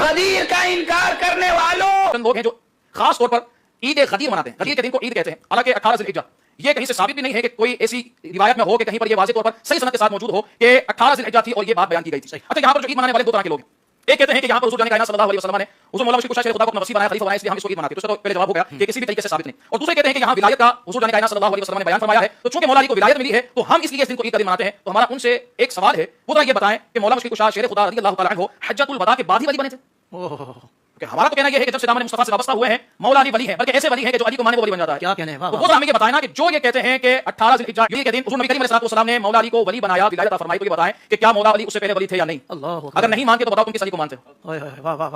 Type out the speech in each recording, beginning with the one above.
غدیر کا انکار کرنے والوں لوگ ہیں جو خاص طور پر عید غدیر مناتے ہیں، غدیر کے دن کو عید کہتے ہیں، حالانکہ 18 ذی الحجہ یہ کہیں سے ثابت بھی نہیں ہے کہ کوئی ایسی روایت میں ہو کہ کہیں پر یہ واضح طور پر صحیح سند کے ساتھ موجود ہو کہ 18 ذی الحجہ تھی اور یہ بات بیان کی گئی تھی. اچھا یہاں پر جو عید منانے والے دو طرح کے لوگ ہیں، ایک کہتے ہیں کہ یہاں پر حضور جان کائنات صلی اللہ علیہ وسلم نے حضور مولا مشرک کشا شیر خدا کو اپنا وسیع بنایا، خلیفہ بنایا، اس لیے ہم اس کو عید مناتے ہیں. تو اس کا تو پہلے جواب ہو گیا کہ کسی بھی طریقے سے ثابت نہیں. اور دوسرے کہتے ہیں کہ یہاں ولایت کا حضور جان کائنات صلی اللہ علیہ وسلم نے بیان فرمایا ہے، تو چونکہ مولا علی کو ولایت ملی ہے تو ہم اس لیے اس دن کو عید کا دن مناتے ہیں. تو ہمارا ان سے ایک سوال ہے، وہ ذرا یہ بتائیں کہ مولا مشرک کشا شیر خدا رضی اللہ تعالی عنہ حجۃ الوداع کے بعد ہی ولی بنے تھے؟ کہ ہمارا تو کہنا یہ ہے کہ جب سے دامن مصطفیٰ سے وابستہ ہوئے ہیں مولا علی ولی ہے، بلکہ ایسے ولی ہے کہ جو علی کو مانے وہ ولی بن جاتا ہے. کیا کہنے ہیں؟ تو وہ ہمیں یہ بتائیں نا کہ جو یہ کہتے ہیں کہ 18 ذی الحجہ کے دن حضور نبی کریم علیہ السلام نے مولا علی کو ولی بنایا، ولایت عطا فرمائی، تو یہ بتائیں کہ کیا مولا علی اس سے پہلے ولی تھے یا نہیں؟ اگر نہیں مانتے تو بتاؤ تم کس علی کو مانتے ہو؟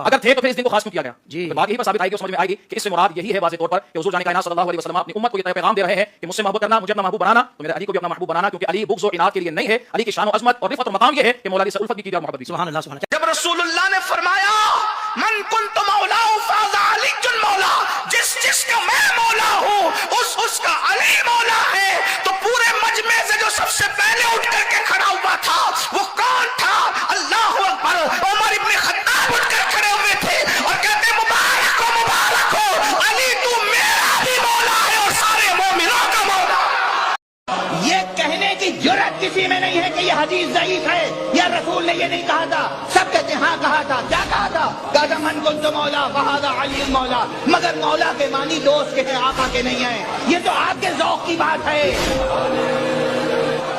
اگر تھے تو پھر اس دن کو خاص کیوں کیا گیا؟ جی بات یہی پر ثابت آئے گی، سمجھ میں آئے گی کہ اس سے مراد یہی ہے واضح طور پر کہ حضور جان کائنات صلی اللہ علیہ وسلم اپنی امت کو یہ پیغام دے رہے ہیں کہ مجھ سے محبت کرنا، مجھے اپنا محبوب بنانا، تو میرے علی کو بھی اپنا محبوب بنانا، کیونکہ علی بغض و عناد کے لیے نہیں ہے، علی کی شان و عظمت اور رفعت و مقام یہ ہے کہ مولا علی سے الفت بھی کی اور محبت بھی. سبحان اللہ سبحان اللہ. جب رسول اللہ نے فرمایا من کنت مولا فاذا علی مولا، جس کا میں مولا ہوں اس کا علی مولا ہے، تو پورے مجمع سے جو سب سے پہلے اٹھ کر کے کھڑا ہوا تھا وہ کون تھا؟ اللہ اکبر. عمر ابن خطاب اٹھ کر کھڑے ہوئے تھے اور کہتے مبارک ہو علی، تو میرا بھی مولا ہے اور سارے مومنوں کا مولا. یہ کہنے کی جرأت کسی میں نہیں ہے کہ یہ حدیث ضعیف ہے یا رسول نے یہ نہیں کہا تھا. سب کہتے ہیں ہاں کہا تھا. کیا کہا تھا؟ کہا تھا من کنت مولا فہذا علی مولا. مگر مولا کے معنی دوست کے ہیں، آقا کے نہیں ہیں. یہ تو آپ کے ذوق کی بات ہے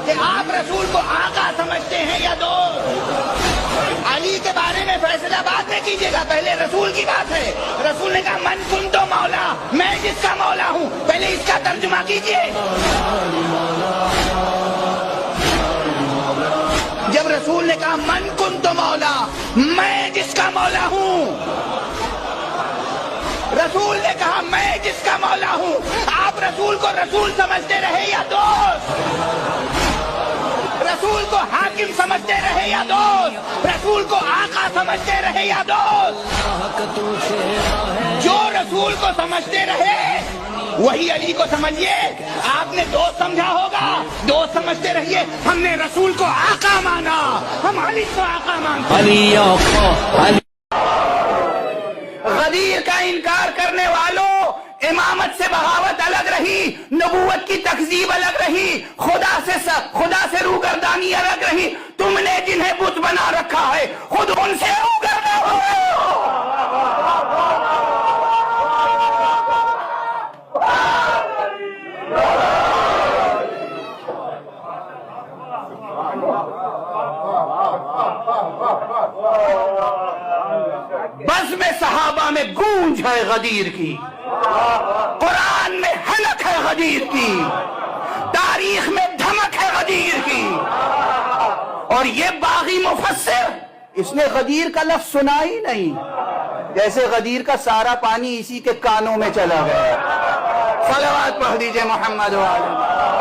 کہ آپ رسول کو آقا سمجھتے ہیں یا دوست. علی کے بارے میں فیصلہ بعد میں کیجیے گا، پہلے رسول کی بات ہے. رسول نے کہا من کنت مولا، میں جس کا مولا ہوں. پہلے اس کا ترجمہ کیجیے. جب رسول نے کہا من کنت مولا، میں جس کا مولا ہوں، رسول نے کہا میں جس کا مولا ہوں، آپ رسول کو رسول سمجھتے رہے یا دوست؟ رسول کو حاکم سمجھتے رہے یا دوست؟ رسول کو آقا سمجھتے رہے یا دوست؟ جو رسول کو سمجھتے رہے وہی علی کو سمجھیے. آپ نے دوست سمجھا ہوگا، دوست سمجھتے رہیے. ہم نے رسول کو آقا مانا، ہم علی کو آقا مانتے ہیں. غدیر کا انکار کرنے والوں، امامت سے بغاوت الگ رہی، نبوت کی تکذیب الگ رہی، خدا سے روگردانی الگ رہی. تم نے جنہیں بت بنا رکھا ہے خود ان سے روگردہ ہو. بس میں صحابہ میں گونج ہے غدیر کی، قرآن میں حلق ہے غدیر کی، تاریخ میں دھمک ہے غدیر کی. اور یہ باغی مفسر اس نے غدیر کا لفظ سنا ہی نہیں، جیسے غدیر کا سارا پانی اسی کے کانوں میں چلا گیا. صلوات پڑھ دیجئے محمد و آلہ.